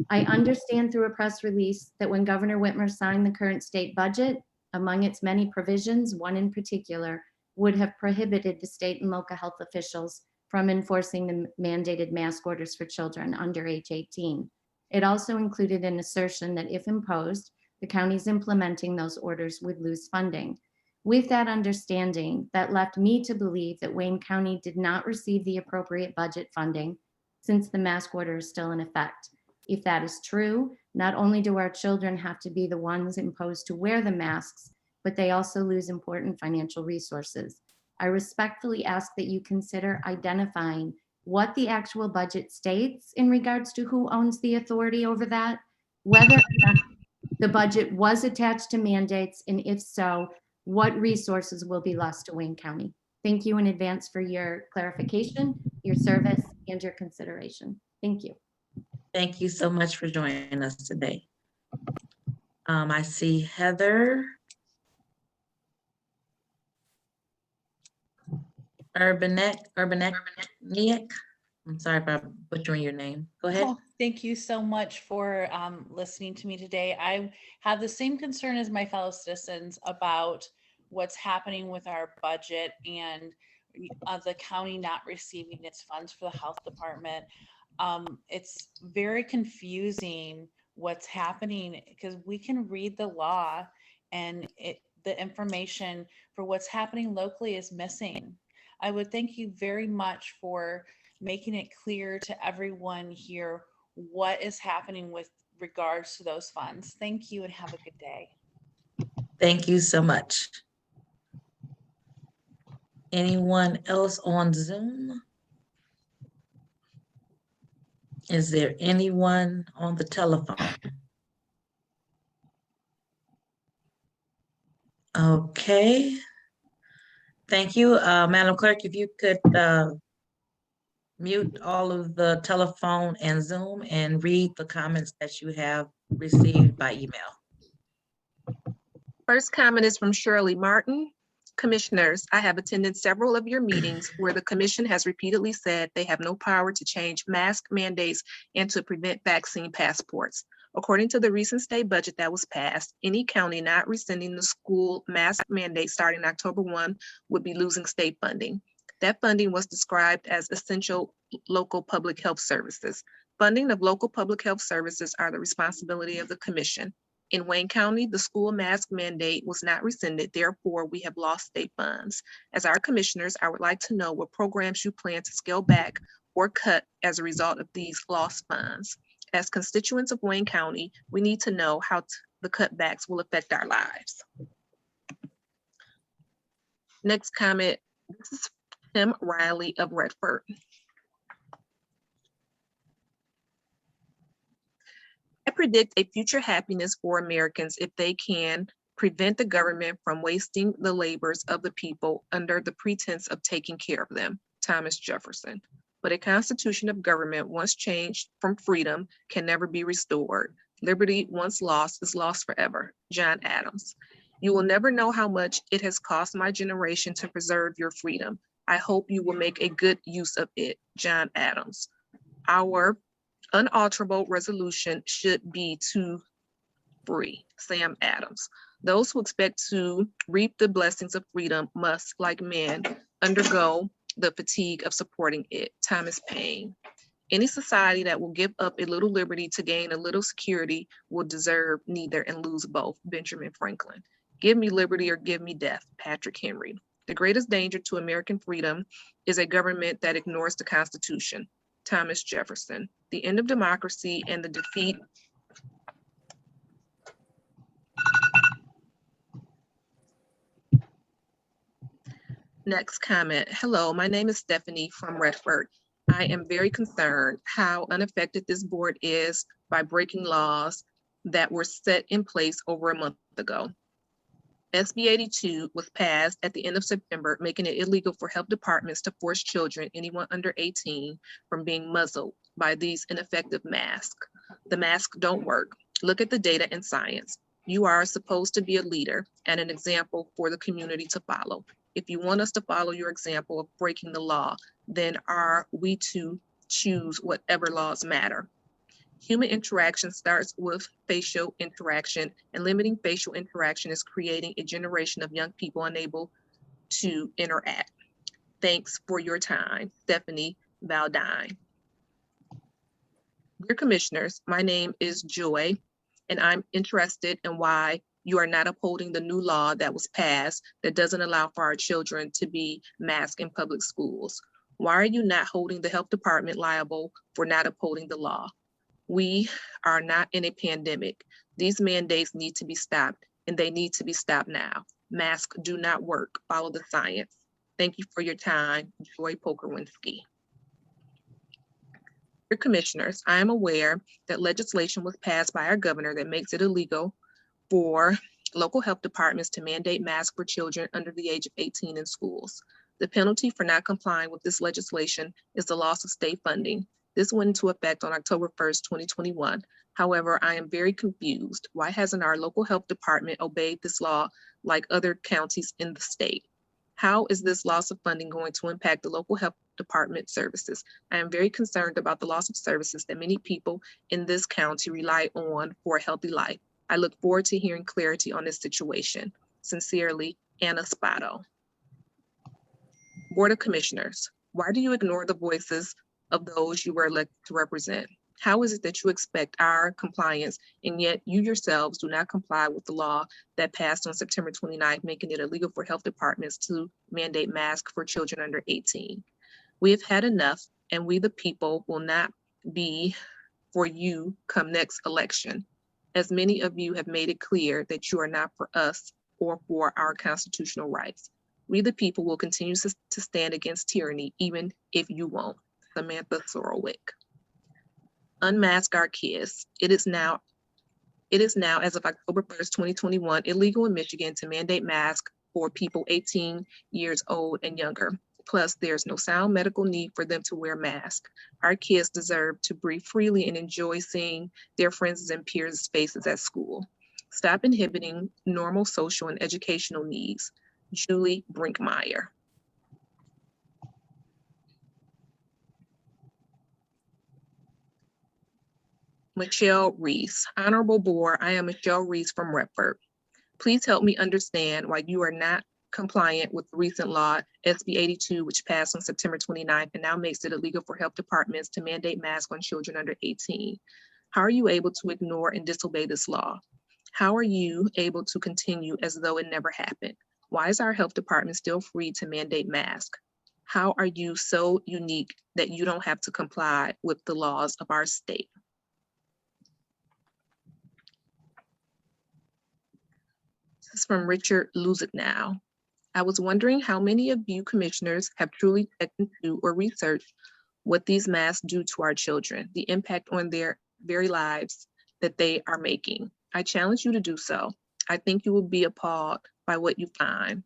I understand through a press release that when Governor Whitmer signed the current state budget, among its many provisions, one in particular would have prohibited the state and local health officials from enforcing the mandated mask orders for children under age 18. It also included an assertion that if imposed, the counties implementing those orders would lose funding. With that understanding, that left me to believe that Wayne County did not receive the appropriate budget funding since the mask order is still in effect. If that is true, not only do our children have to be the ones imposed to wear the masks, but they also lose important financial resources. I respectfully ask that you consider identifying what the actual budget states in regards to who owns the authority over that, whether or not the budget was attached to mandates, and if so, what resources will be lost to Wayne County. Thank you in advance for your clarification, your service, and your consideration. Thank you. Thank you so much for joining us today. I see Heather Urbanek. I'm sorry if I'm butchering your name. Go ahead. Oh, thank you so much for listening to me today. I have the same concern as my fellow citizens about what's happening with our budget and the county not receiving its funds for the health department. It's very confusing what's happening because we can read the law and the information for what's happening locally is missing. I would thank you very much for making it clear to everyone here what is happening with regards to those funds. Thank you and have a good day. Thank you so much. Anyone else on Zoom? Is there anyone on the telephone? Okay. Thank you. Madam Clerk, if you could mute all of the telephone and Zoom and read the comments that you have received by email. First comment is from Shirley Martin. Commissioners, I have attended several of your meetings where the commission has repeatedly said they have no power to change mask mandates and to prevent vaccine passports. According to the recent state budget that was passed, any county not rescinding the school mask mandate starting October 1 would be losing state funding. That funding was described as essential local public health services. Funding of local public health services are the responsibility of the commission. In Wayne County, the school mask mandate was not rescinded, therefore we have lost state funds. As our commissioners, I would like to know what programs you plan to scale back or cut as a result of these lost funds. As constituents of Wayne County, we need to know how the cutbacks will affect our lives. Next comment, this is Tim Riley of Redford. I predict a future happiness for Americans if they can prevent the government from wasting the labors of the people under the pretense of taking care of them. Thomas Jefferson. But a constitution of government once changed from freedom can never be restored. Liberty once lost is lost forever. John Adams. You will never know how much it has cost my generation to preserve your freedom. I hope you will make a good use of it. John Adams. Our unalterable resolution should be to free. Sam Adams. Those who expect to reap the blessings of freedom must, like men, undergo the fatigue of supporting it. Thomas Paine. Any society that will give up a little liberty to gain a little security will deserve neither and lose both. Benjamin Franklin. Give me liberty or give me death. Patrick Henry. The greatest danger to American freedom is a government that ignores the Constitution. Thomas Jefferson. The end of democracy and the defeat Next comment. Hello, my name is Stephanie from Redford. I am very concerned how unaffected this board is by breaking laws that were set in place over a month ago. SB 82 was passed at the end of September, making it illegal for health departments to force children, anyone under 18, from being muzzled by these ineffective masks. The masks don't work. Look at the data and science. You are supposed to be a leader and an example for the community to follow. If you want us to follow your example of breaking the law, then are we to choose whatever laws matter? Human interaction starts with facial interaction, and limiting facial interaction is creating a generation of young people unable to interact. Thanks for your time. Stephanie Valdine. Dear Commissioners, my name is Joy, and I'm interested in why you are not upholding the new law that was passed that doesn't allow for our children to be masked in public schools. Why are you not holding the health department liable for not upholding the law? We are not in a pandemic. These mandates need to be stopped, and they need to be stopped now. Masks do not work. Follow the science. Thank you for your time. Joy Pokerwinski. Dear Commissioners, I am aware that legislation was passed by our governor that makes it illegal for local health departments to mandate masks for children under the age of 18 in schools. The penalty for not complying with this legislation is the loss of state funding. This went into effect on October 1st, 2021. However, I am very confused. Why hasn't our local health department obeyed this law like other counties in the state? How is this loss of funding going to impact the local health department services? I am very concerned about the loss of services that many people in this county rely on for a healthy life. I look forward to hearing clarity on this situation. Sincerely, Anna Spotto. Board of Commissioners, why do you ignore the voices of those you were elected to represent? How is it that you expect our compliance and yet you yourselves do not comply with the law that passed on September 29th, making it illegal for health departments to mandate masks for children under 18? We have had enough, and we the people will not be for you come next election, as many of you have made it clear that you are not for us or for our constitutional rights. We the people will continue to stand against tyranny, even if you won't. Samantha Sorowik. Unmask our kids. It is now, as of October 1st, 2021, illegal in Michigan to mandate masks for people 18 years old and younger. Plus, there's no sound medical need for them to wear masks. Our kids deserve to breathe freely and enjoy seeing their friends and peers' faces at school. Stop inhibiting normal social and educational needs. Julie Brinkmeyer. Michelle Reese. Honorable Board, I am Michelle Reese from Redford. Please help me understand why you are not compliant with the recent law, SB 82, which passed on September 29th and now makes it illegal for health departments to mandate masks on children under 18. How are you able to ignore and disobey this law? How are you able to continue as though it never happened? Why is our health department still free to mandate masks? How are you so unique that you don't have to comply with the laws of our state? This is from Richard Luzignow. I was wondering how many of you commissioners have truly checked into or researched what these masks do to our children, the impact on their very lives that they are making. I challenge you to do so. I think you will be appalled by what you find.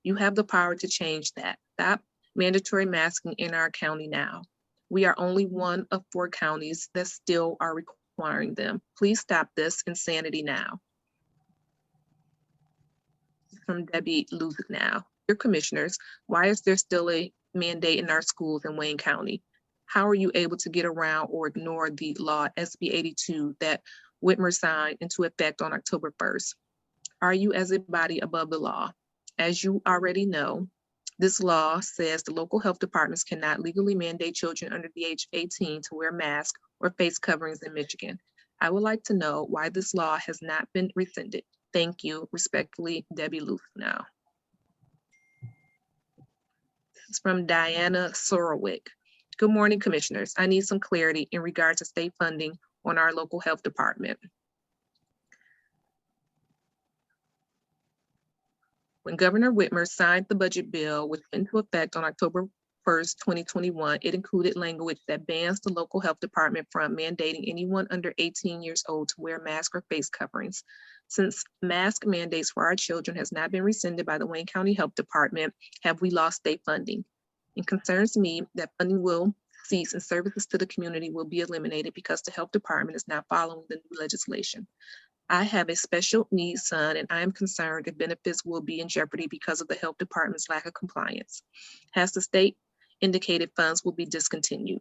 You have the power to change that. Stop mandatory masking in our county now. We are only one of 4 counties that still are requiring them. Please stop this insanity now. From Debbie Luzick now. Dear commissioners, why is there still a mandate in our schools in Wayne County? How are you able to get around or ignore the law SB 82 that Whitmer signed into effect on October 1st? Are you as a body above the law? As you already know, this law says the local health departments cannot legally mandate children under the age of 18 to wear masks or face coverings in Michigan. I would like to know why this law has not been rescinded. Thank you. Respectfully, Debbie Luthnow. This is from Diana Sorowick. Good morning, commissioners. I need some clarity in regard to state funding on our local health department. When Governor Whitmer signed the budget bill, which went into effect on October 1st, 2021, it included language that bans the local health department from mandating anyone under 18 years old to wear masks or face coverings. Since mask mandates for our children has not been rescinded by the Wayne County Health Department, have we lost state funding? It concerns me that funding will cease and services to the community will be eliminated because the health department is not following the new legislation. I have a special needs son and I am concerned if benefits will be in jeopardy because of the health department's lack of compliance. Has the state indicated funds will be discontinued?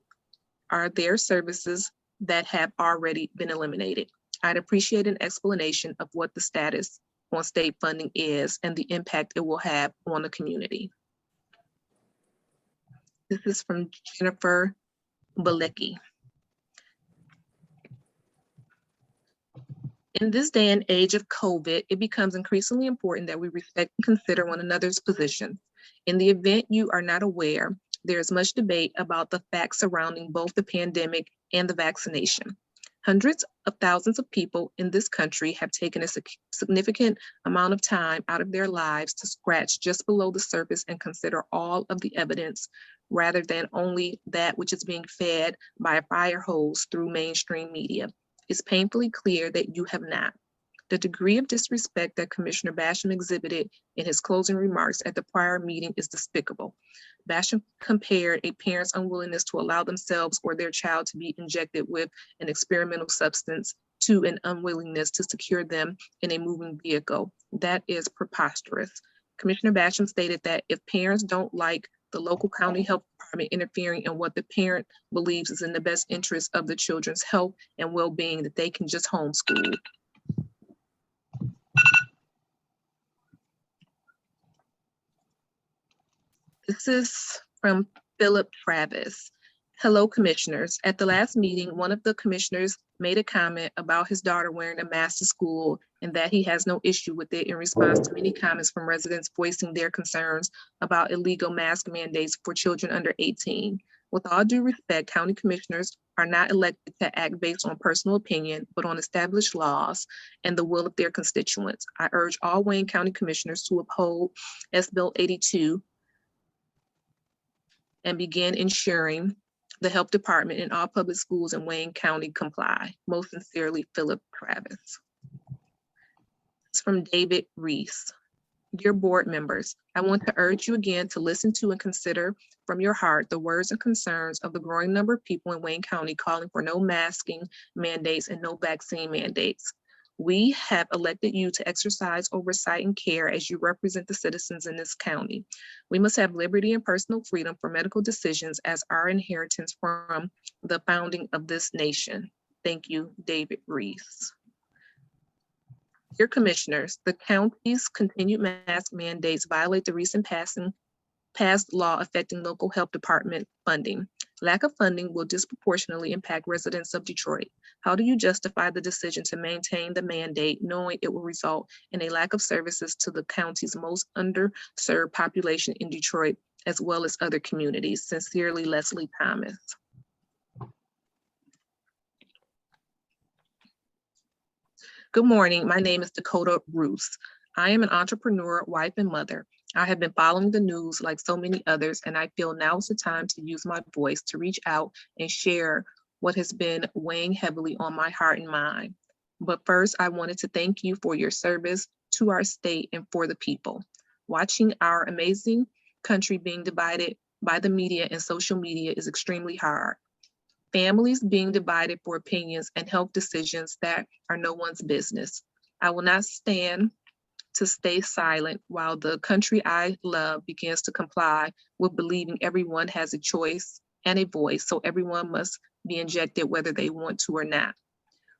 Are there services that have already been eliminated? I'd appreciate an explanation of what the status on state funding is and the impact it will have on the community. This is from Jennifer Balecki. In this day and age of COVID, it becomes increasingly important that we respect and consider one another's position. In the event you are not aware, there is much debate about the facts surrounding both the pandemic and the vaccination. Hundreds of thousands of people in this country have taken a significant amount of time out of their lives to scratch just below the surface and consider all of the evidence rather than only that which is being fed by a fire hose through mainstream media. It's painfully clear that you have not. The degree of disrespect that Commissioner Basham exhibited in his closing remarks at the prior meeting is despicable. Basham compared a parent's unwillingness to allow themselves or their child to be injected with an experimental substance to an unwillingness to secure them in a moving vehicle. That is preposterous. Commissioner Basham stated that if parents don't like the local county health department interfering in what the parent believes is in the best interest of the children's health and well-being, that they can just homeschool. This is from Philip Travis. Hello, commissioners. At the last meeting, one of the commissioners made a comment about his daughter wearing a mask to school and that he has no issue with it in response to many comments from residents voicing their concerns about illegal mask mandates for children under 18. With all due respect, county commissioners are not elected to act based on personal opinion, but on established laws and the will of their constituents. I urge all Wayne County commissioners to uphold SB 82 and begin ensuring the health department and all public schools in Wayne County comply. Most sincerely, Philip Travis. It's from David Reese. Dear board members, I want to urge you again to listen to and consider from your heart the words and concerns of the growing number of people in Wayne County calling for no masking mandates and no vaccine mandates. We have elected you to exercise oversight and care as you represent the citizens in this county. We must have liberty and personal freedom for medical decisions as our inheritance from the founding of this nation. Thank you, David Reese. Dear commissioners, the county's continued mask mandates violate the recent passed law affecting local health department funding. Lack of funding will disproportionately impact residents of Detroit. How do you justify the decision to maintain the mandate, knowing it will result in a lack of services to the county's most underserved population in Detroit, as well as other communities? Sincerely, Leslie Thomas. Good morning. My name is Dakota Roos. I am an entrepreneur, wife, and mother. I have been following the news like so many others, and I feel now is the time to use my voice to reach out and share what has been weighing heavily on my heart and mind. But first, I wanted to thank you for your service to our state and for the people. Watching our amazing country being divided by the media and social media is extremely hard. Families being divided for opinions and health decisions that are no one's business. I will not stand to stay silent while the country I love begins to comply with believing everyone has a choice and a voice, so everyone must be injected whether they want to or not.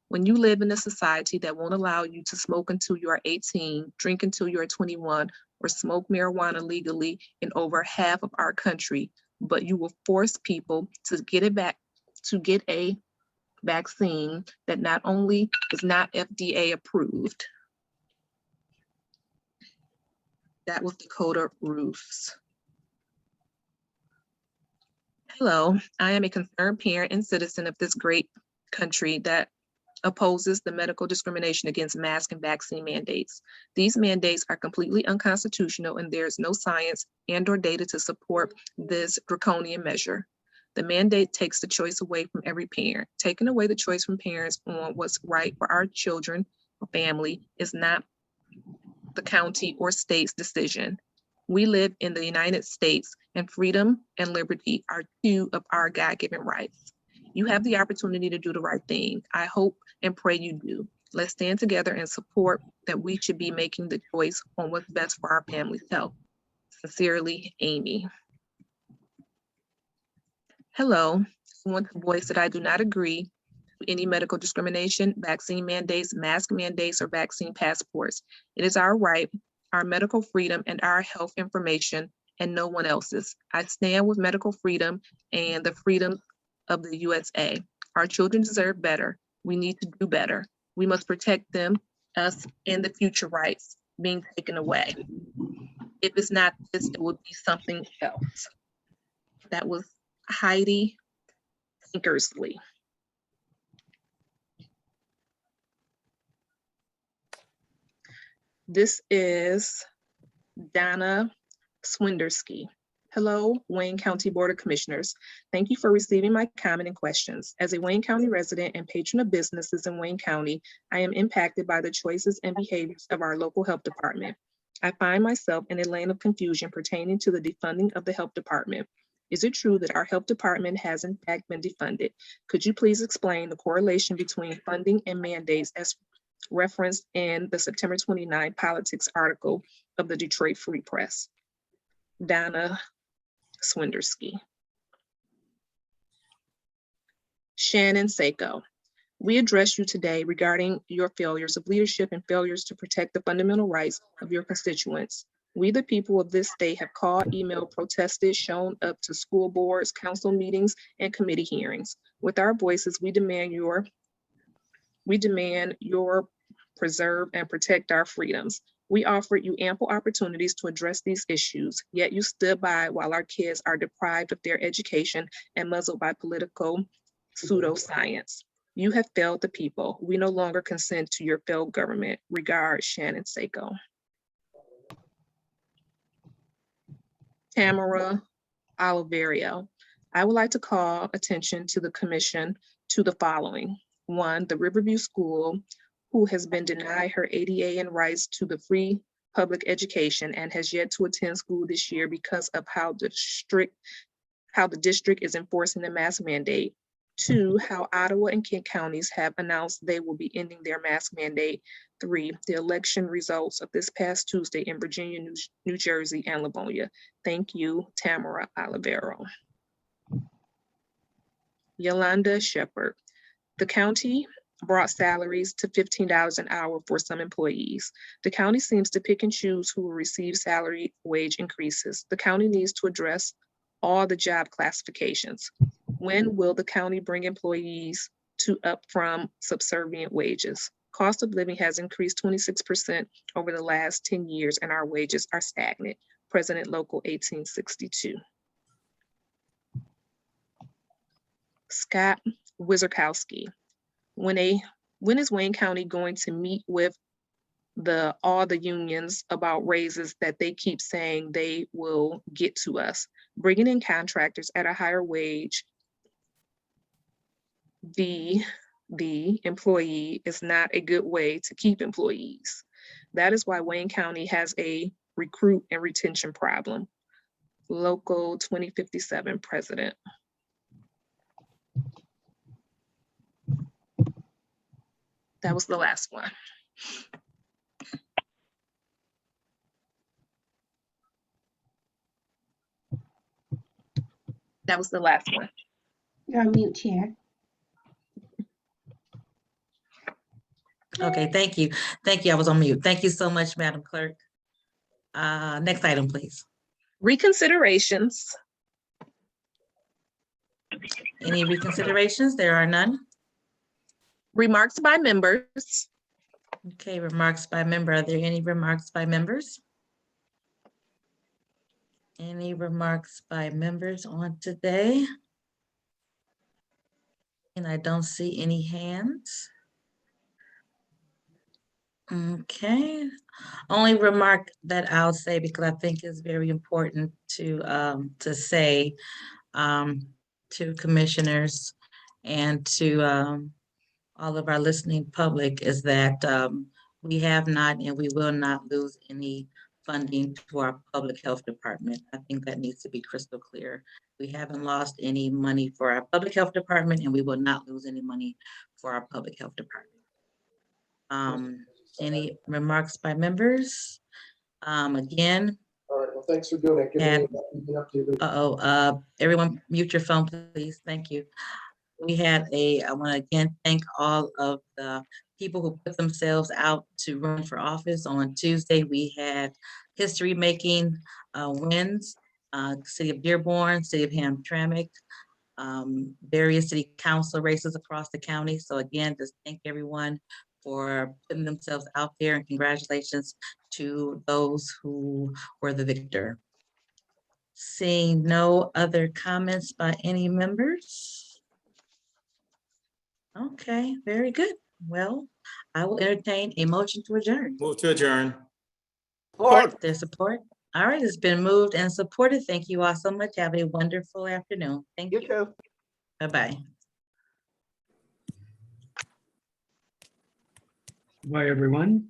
When you live in a society that won't allow you to smoke until you are 18, drink until you are 21, or smoke marijuana legally in over half of our country, but you will force people to get a vaccine that not only is not FDA approved. That was Dakota Roofs. Hello, I am a concerned parent and citizen of this great country that opposes the medical discrimination against mask and vaccine mandates. These mandates are completely unconstitutional and there is no science and/or data to support this draconian measure. The mandate takes the choice away from every parent. Taking away the choice from parents on what's right for our children or family is not the county or state's decision. We live in the United States and freedom and liberty are two of our God-given rights. You have the opportunity to do the right thing. I hope and pray you do. Let's stand together and support that we should be making the choice on what's best for our family's health. Sincerely, Amy. Hello, I want to voice that I do not agree to any medical discrimination, vaccine mandates, mask mandates, or vaccine passports. It is our right, our medical freedom, and our health information, and no one else's. I stand with medical freedom and the freedom of the USA. Our children deserve better. We need to do better. We must protect them, us, and the future rights being taken away. If it's not this, it would be something else. That was Heidi Tinkersley. This is Donna Swindersky. Hello, Wayne County Board of Commissioners. Thank you for receiving my comment and questions. As a Wayne County resident and patron of businesses in Wayne County, I am impacted by the choices and behaviors of our local health department. I find myself in a lane of confusion pertaining to the defunding of the health department. Is it true that our health department has in fact been defunded? Could you please explain the correlation between funding and mandates as referenced in the September 29 politics article of the Detroit Free Press? Donna Swindersky. Shannon Sako. We address you today regarding your failures of leadership and failures to protect the fundamental rights of your constituents. We, the people of this state, have called, emailed, protested, shown up to school boards, council meetings, and committee hearings. With our voices, we demand your preserve and protect our freedoms. We offered you ample opportunities to address these issues, yet you stood by while our kids are deprived of their education and muzzled by political pseudoscience. You have failed the people. We no longer consent to your failed government. Regards, Shannon Sako. Tamara Oliverio. I would like to call attention to the commission to the following. One, the Riverview School, who has been denied her ADA and rights to the free public education and has yet to attend school this year because of how the district is enforcing the mask mandate. Two, how Ottawa and Kent counties have announced they will be ending their mask mandate. Three, the election results of this past Tuesday in Virginia, New Jersey, and Livonia. Thank you, Tamara Olivero. Yolanda Shepherd. The county brought salaries to $15 an hour for some employees. The county seems to pick and choose who will receive salary wage increases. The county needs to address all the job classifications. When will the county bring employees to up from subservient wages? Cost of living has increased 26% over the last 10 years and our wages are stagnant. President Local 1862. Scott Wizarkowski. When is Wayne County going to meet with all the unions about raises that they keep saying they will get to us? Bringing in contractors at a higher wage, the employee is not a good way to keep employees. That is why Wayne County has a recruit and retention problem. Local 2057 president. That was the last one. That was the last one. You're on mute, Chair. Okay, thank you. Thank you. I was on mute. Thank you so much, Madam Clerk. Next item, please. Reconsiderations. Any reconsiderations? There are none. Remarks by members. Okay, remarks by member. Are there any remarks by members? Any remarks by members on today? And I don't see any hands. Okay, only remark that I'll say, because I think is very important to say to commissioners and to all of our listening public, is that we have not and we will not lose any funding to our public health department. I think that needs to be crystal clear. We haven't lost any money for our public health department, and we will not lose any money for our public health department. Any remarks by members? Again. All right, well, thanks for doing it. Everyone mute your phone, please. Thank you. We had I want to again thank all of the people who put themselves out to run for office. On Tuesday, we had history-making wins, City of Dearborn, City of Hamtramck, various city council races across the county. So again, just thank everyone for putting themselves out there, and congratulations to those who were the victor. Seeing no other comments by any members. Okay, very good. Well, I will entertain a motion to adjourn. Move to adjourn. Support. There's support. All right, it's been moved and supported. Thank you all so much. Have a wonderful afternoon. Thank you. You too. Bye-bye. Bye, everyone.